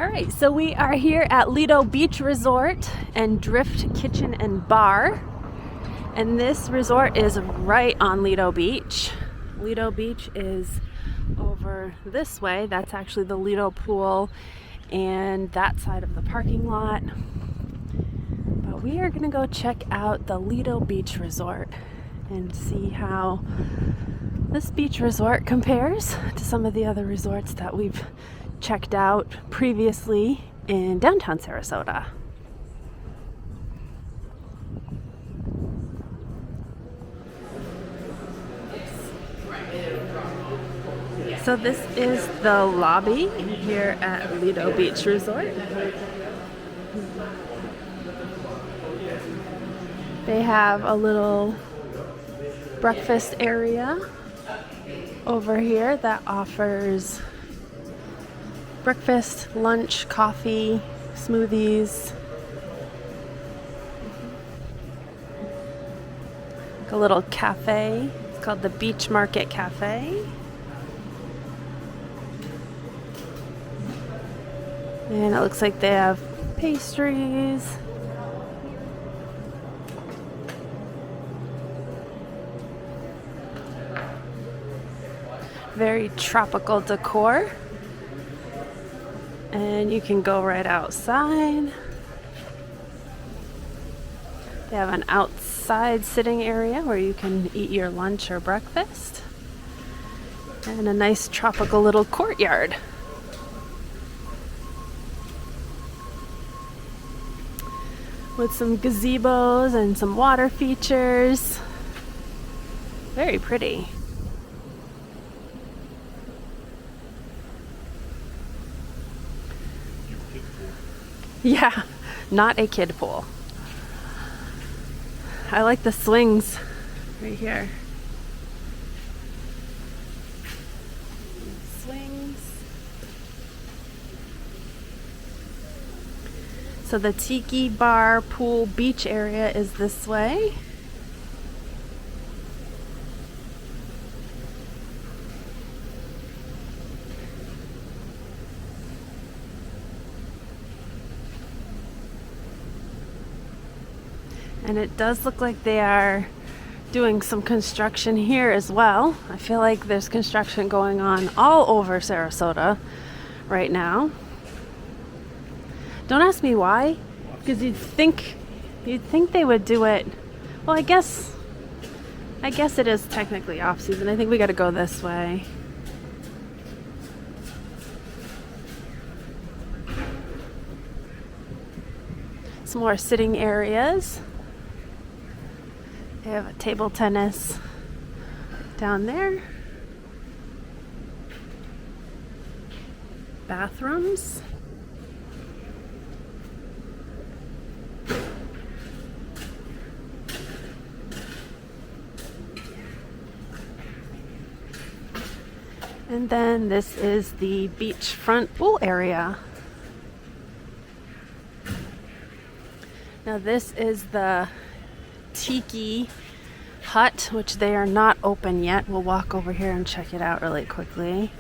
All right, so we are here at Lido Beach Resort and Drift Kitchen and Bar. And this resort is right on Lido Beach. Lido Beach is over this way. That's actually the Lido pool and that side of the parking lot. But we are gonna go check out the Lido Beach Resort and see how this beach resort compares to some of the other resorts that we've checked out previously in downtown Sarasota. So this is the lobby here at Lido Beach Resort. They have a little breakfast area over here that offers breakfast, lunch, coffee, smoothies. Like a little cafe. It's called the Beach Market Cafe. And it looks like they have pastries. Very tropical decor. And you can go right outside. They have an outside sitting area where you can eat your lunch or breakfast. And a nice tropical little courtyard. With some gazebos and some water features. Very pretty. Yeah, not a kid pool. I like the swings right here. Swings. So the Tiki Bar Pool Beach area is this way. And it does look like they are doing some construction here as well. I feel like there's construction going on all over Sarasota right now. Don't ask me why, because you'd think they would do it. Well, I guess it is technically off season. I think we got to go this way. Some more sitting areas. They have a table tennis down there. Bathrooms. And then this is the beachfront pool area. Now this is the Tiki Hut, which they are not open yet. We'll walk over here and check it out really quickly.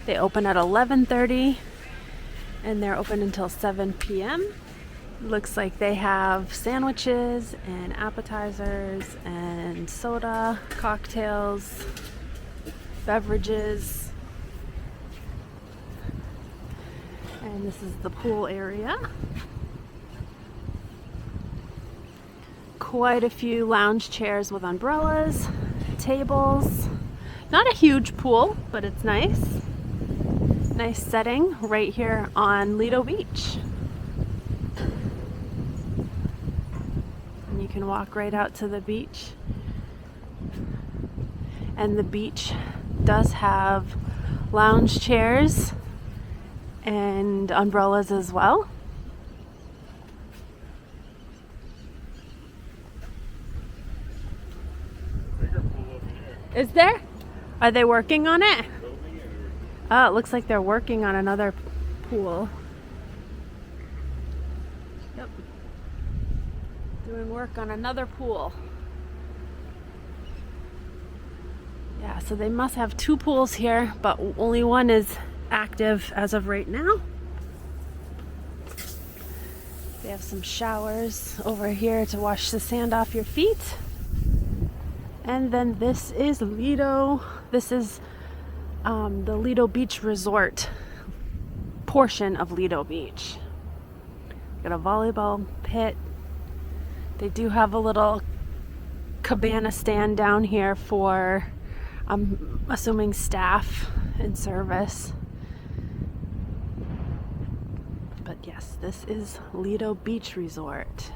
They open at 11:30 and they're open until 7 p.m. Looks like they have sandwiches and appetizers and soda, cocktails, beverages. And this is the pool area. Quite a few lounge chairs with umbrellas, tables. Not a huge pool, but it's nice. Nice setting right here on Lido Beach. And you can walk right out to the beach. And the beach does have lounge chairs and umbrellas as well. Is there? Are they working on it? Oh, it looks like they're working on another pool. Yep. Doing work on another pool. Yeah, so they must have two pools here, but only one is active as of right now. They have some showers over here to wash the sand off your feet. And then this is Lido. This is the Lido Beach Resort portion of Lido Beach. Got a volleyball pit. They do have a little cabana stand down here for, I'm assuming, staff and service. But yes, this is Lido Beach Resort.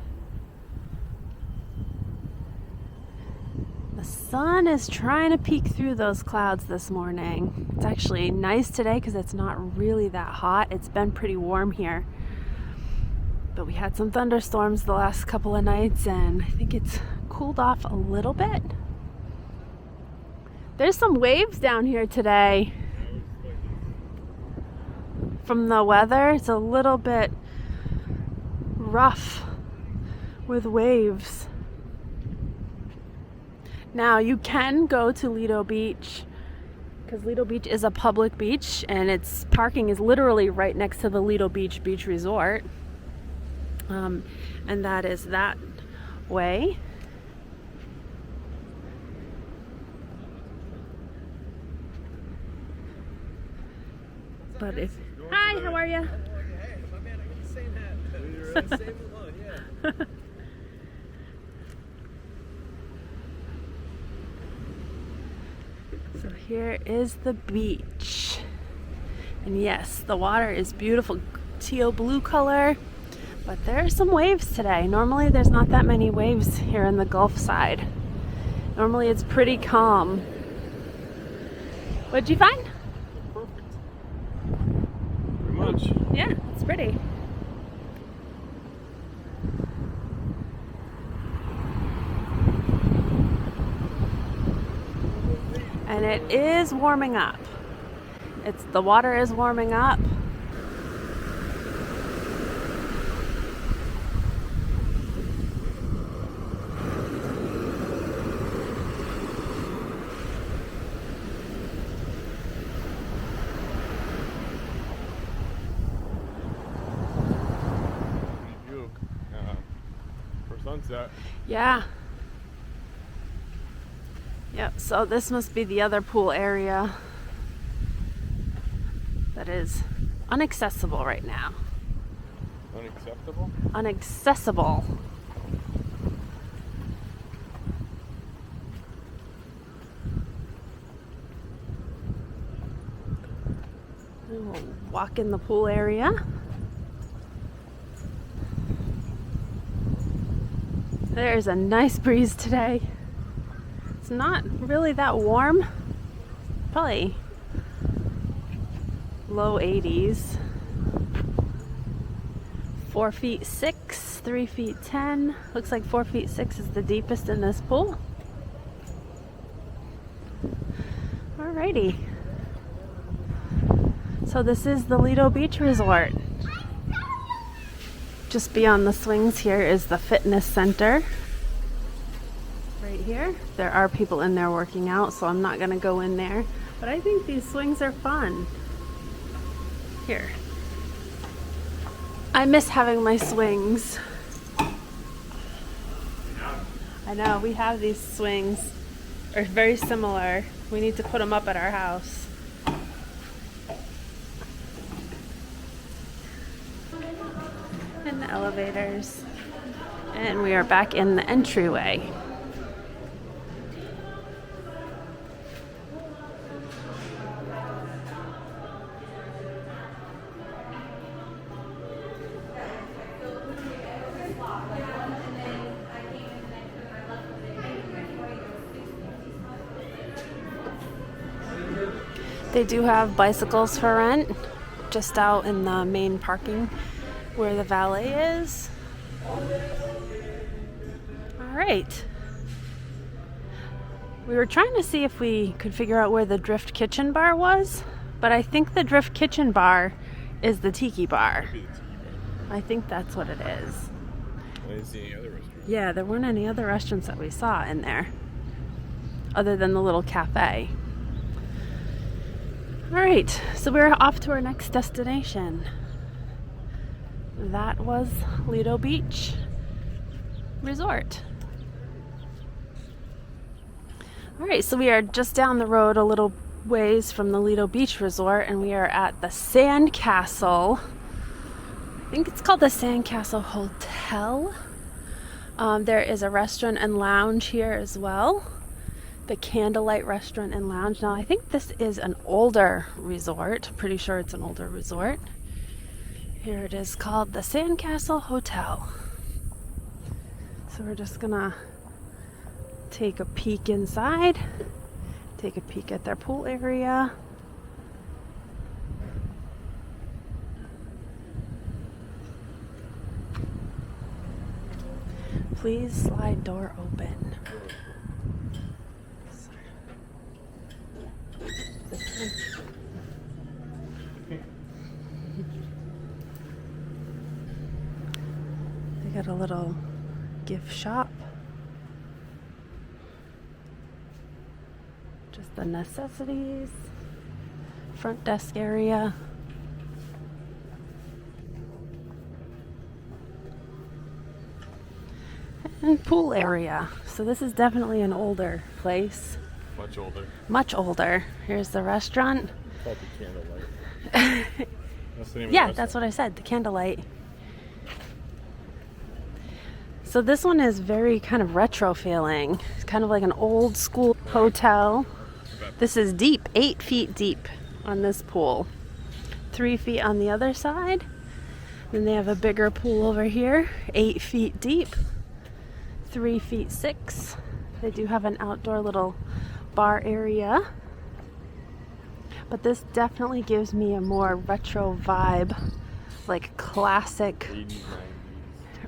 The sun is trying to peek through those clouds this morning. It's actually nice today because it's not really that hot. It's been pretty warm here. But we had some thunderstorms the last couple of nights and I think it's cooled off a little bit. There's some waves down here today. From the weather, it's a little bit rough with waves. Now you can go to Lido Beach because Lido Beach is a public beach and its parking is literally right next to the Lido Beach Beach Resort. And that is that way. But if hi, how are you? Hey, my man, I get the same hat. Same one, yeah. So here is the beach. And yes, the water is beautiful teal blue color, but there are some waves today. Normally there's not that many waves here in the Gulf side. Normally it's pretty calm. What'd you find? Perfect. Very much. Yeah, it's pretty. And it is warming up. The water is warming up. For sunset. Yeah. Yep, so this must be the other pool area that is inaccessible right now. Unacceptable? Inaccessible. And we'll walk in the pool area. There's a nice breeze today. It's not really that warm. Probably low 80s. 4 feet 6, 3 feet 10. Looks like 4 feet 6 is the deepest in this pool. Alrighty. So this is the Lido Beach Resort. Just beyond the swings here is the fitness center. Right here. There are people in there working out, so I'm not going to go in there. But I think these swings are fun. Here. I miss having my swings. I know, we have these swings. They're very similar. We need to put them up at our house. And the elevators. And we are back in the entryway. They do have bicycles for rent just out in the main parking where the valet is. All right. We were trying to see if we could figure out where the Drift Kitchen Bar was, but I think the Drift Kitchen Bar is the Tiki Bar. I think that's what it is. I didn't see any other restaurants. Yeah, there weren't any other restaurants that we saw in there other than the little cafe. All right, so we're off to our next destination. That was Lido Beach Resort. All right, so we are just down the road a little ways from the Lido Beach Resort, and we are at the Sandcastle. I think it's called the Sandcastle Hotel. There is a restaurant and lounge here as well. The Candlelight Restaurant and Lounge. Now, I think this is an older resort. Pretty sure it's an older resort. Here it is, called the Sandcastle Hotel. So we're just gonna take a peek inside, take a peek at their pool area. Please slide door open. They got a little gift shop. Just the necessities. Front desk area. And pool area. So this is definitely an older place. Much older. Much older. Here's the restaurant. It's called the Candlelight. That's the name of the Yeah, restaurant. that's what I said, the Candlelight. So this one is very kind of retro feeling. It's kind of like an old school hotel. This is deep, 8 feet deep on this pool. 3 feet on the other side. Then they have a bigger pool over here, 8 feet deep, 3 feet 6. They do have an outdoor little bar area. But this definitely gives me a more retro vibe, like classic, 80s, 90s.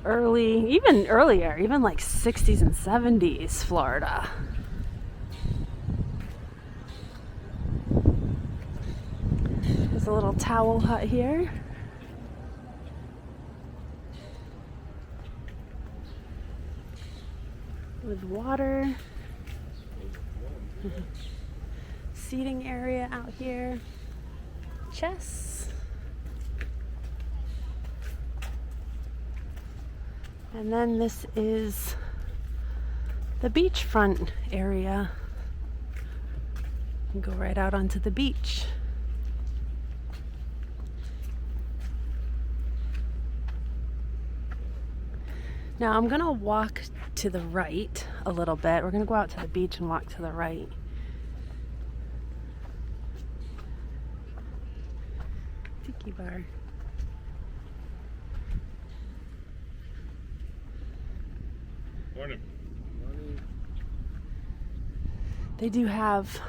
early, even earlier, even like 60s and 70s Florida. There's a little towel hut here. With water. Seating area out here. Chess. And then this is the beachfront area. You can go right out onto the beach. Now I'm gonna walk to the right a little bit. We're gonna go out to the beach and walk to the right. Tiki bar. Morning. They do have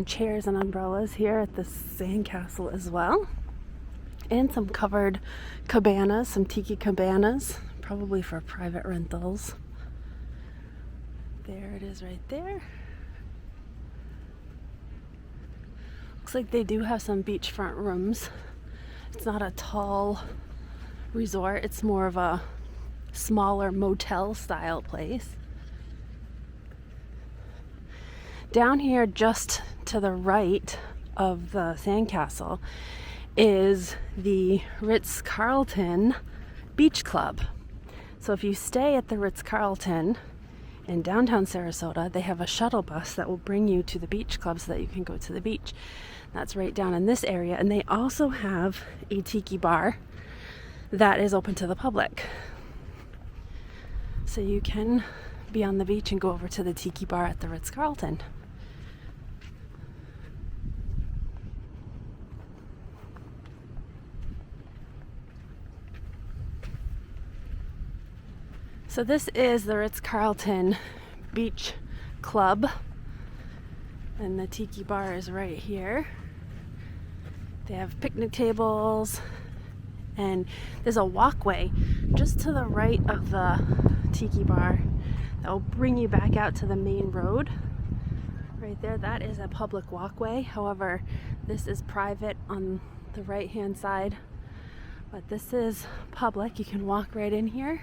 chairs and umbrellas here at the Sandcastle as well. And some covered cabanas, some tiki cabanas, probably for private rentals. There it is right there. Looks like they do have some beachfront rooms. It's not a tall resort, it's more of a smaller motel style place. Down here just to the right of the Sandcastle is the Ritz-Carlton Beach Club. So if you stay at the Ritz-Carlton in downtown Sarasota, they have a shuttle bus that will bring you to the beach club so that you can go to the beach. That's right down in this area. And they also have a tiki bar that is open to the public. So you can be on the beach and go over to the tiki bar at the Ritz-Carlton. So this is the Ritz-Carlton Beach Club, and the tiki bar is right here. They have picnic tables, and there's a walkway just to the right of the tiki bar that will bring you back out to the main road. Right there, that is a public walkway. However, this is private on the right hand side, but this is public. You can walk right in here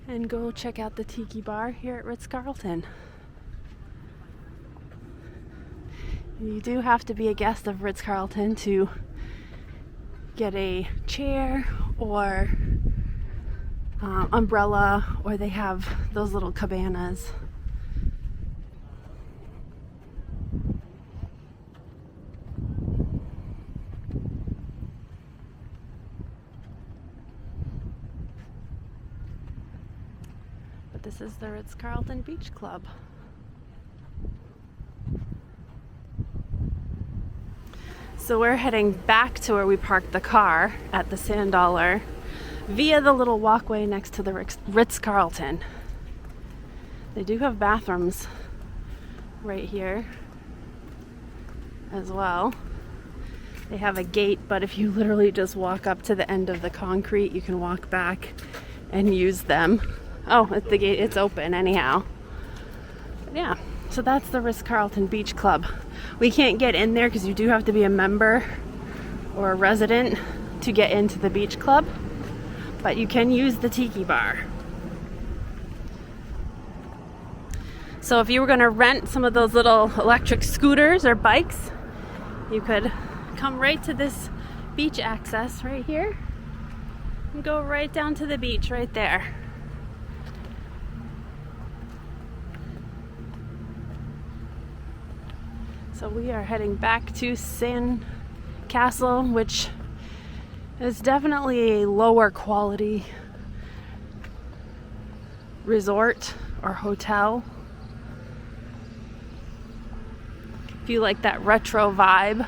and go check out the tiki bar here at Ritz-Carlton. You do have to be a guest of Ritz-Carlton to get a chair or umbrella, or they have those little cabanas. But this is the Ritz-Carlton Beach Club. So we're heading back to where we parked the car at the Sand Dollar via the little walkway next to the Ritz-Carlton. They do have bathrooms right here as well. They have a gate, but if you literally just walk up to the end of the concrete, you can walk back and use them. Oh, the gate, it's open anyhow. But yeah, so that's the Ritz-Carlton Beach Club. We can't get in there because you do have to be a member or a resident to get into the beach club, but you can use the tiki bar. So if you were going to rent some of those little electric scooters or bikes, you could come right to this beach access right here and go right down to the beach right there. So we are heading back to Sandcastle, which is definitely a lower quality resort or hotel. If you like that retro vibe,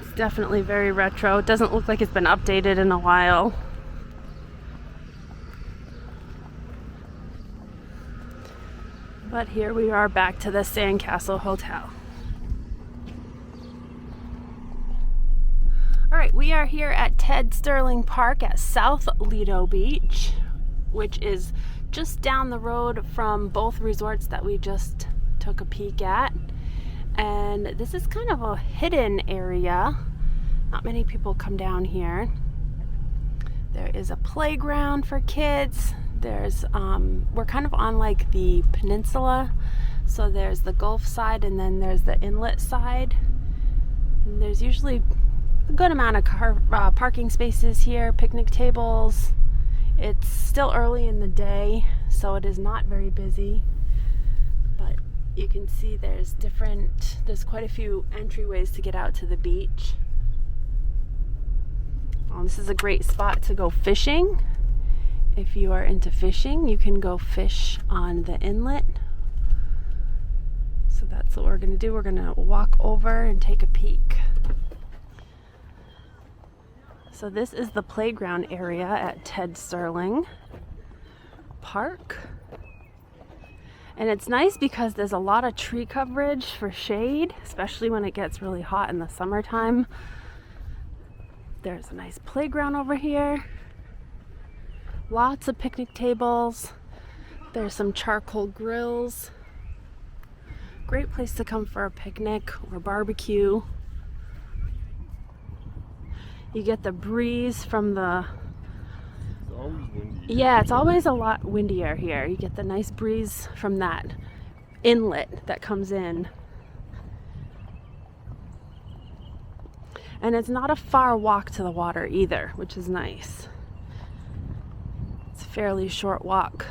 it's definitely very retro. It doesn't look like it's been updated in a while. But here we are back to the Sandcastle Hotel. All right, we are here at Ted Sperling Park at South Lido Beach, which is just down the road from both resorts that we just took a peek at. And this is kind of a hidden area. Not many people come down here. There is a playground for kids. There's we're kind of on like the peninsula, so there's the Gulf side and then there's the inlet side. And there's usually a good amount of parking spaces here, picnic tables. It's still early in the day, so it is not very busy, but you can see there's quite a few entryways to get out to the beach. This is a great spot to go fishing. If you are into fishing, you can go fish on the inlet. So that's what we're going to do. We're going to walk over and take a peek. So this is the playground area at Ted Sperling Park. And it's nice because there's a lot of tree coverage for shade, especially when it gets really hot in the summertime. There's a nice playground over here. Lots of picnic tables. There's some charcoal grills. Great place to come for a picnic or barbecue. You get the breeze from the... It's always windy. Yeah, it's always a lot windier here. You get the nice breeze from that inlet that comes in. And it's not a far walk to the water either, which is nice. It's a fairly short walk.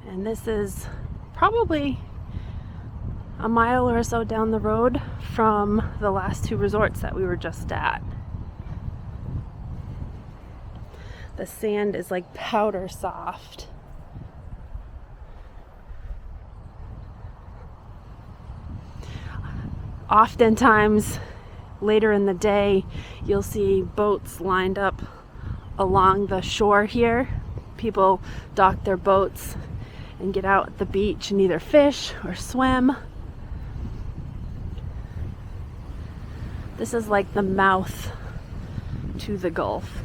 And this is probably a mile or so down the road from the last two resorts that we were just at. The sand is like powder soft. Oftentimes later in the day, you'll see boats lined up along the shore here. People dock their boats and get out at the beach and either fish or swim. This is like the mouth to the Gulf.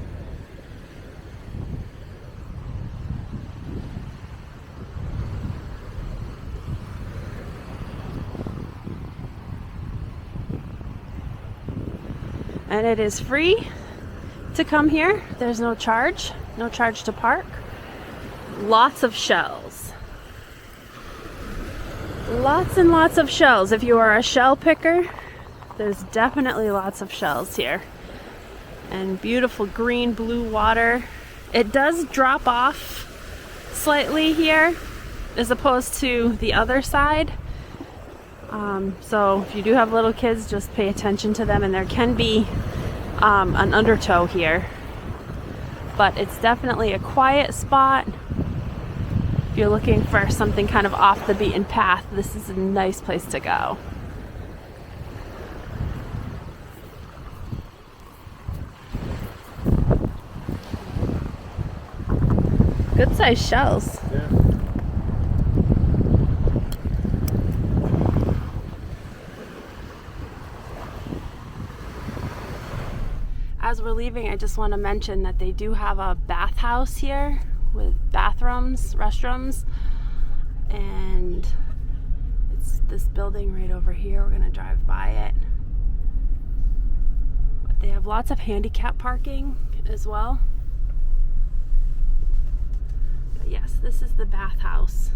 And it is free to come here. There's no charge to park. lots of shells. Lots and lots of shells. If you are a shell picker, there's definitely lots of shells here. And beautiful green blue water. It does drop off slightly here as opposed to the other side. So if you do have little kids, just pay attention to them, and there can be an undertow here. But it's definitely a quiet spot. If you're looking for something kind of off the beaten path, this is a nice place to go. Good sized shells. Yeah. As we're leaving, I just want to mention that they do have a bathhouse here with bathrooms, restrooms, and it's this building right over here. We're gonna drive by it. But they have lots of handicap parking as well. But yes, this is the bathhouse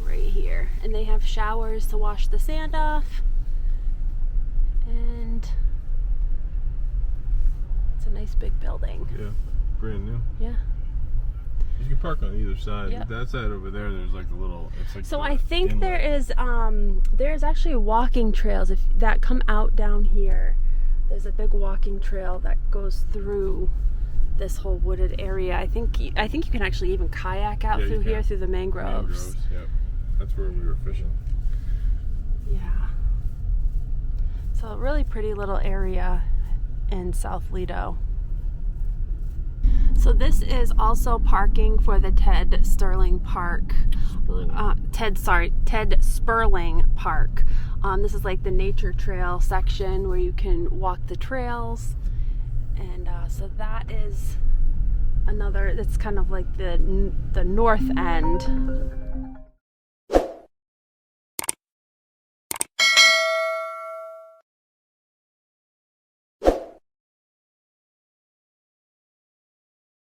right here, and they have showers to wash the sand off, and a nice big building. Yeah, brand new. Yeah. You can park on either side. Yep. That side over there, there's like a little. It's like So the I think inlet. there's actually walking trails that come out down here. There's a big walking trail that goes through this whole wooded area. I think you can actually even kayak out Yeah, you through here can. through the mangroves. Yeah, that's where we were fishing. Yeah. So a really pretty little area in South Lido. So this is also parking for the Ted Sperling Park. Ted Sperling Park. This is like the nature trail section where you can walk the trails, and so that is another. It's kind of like the north end.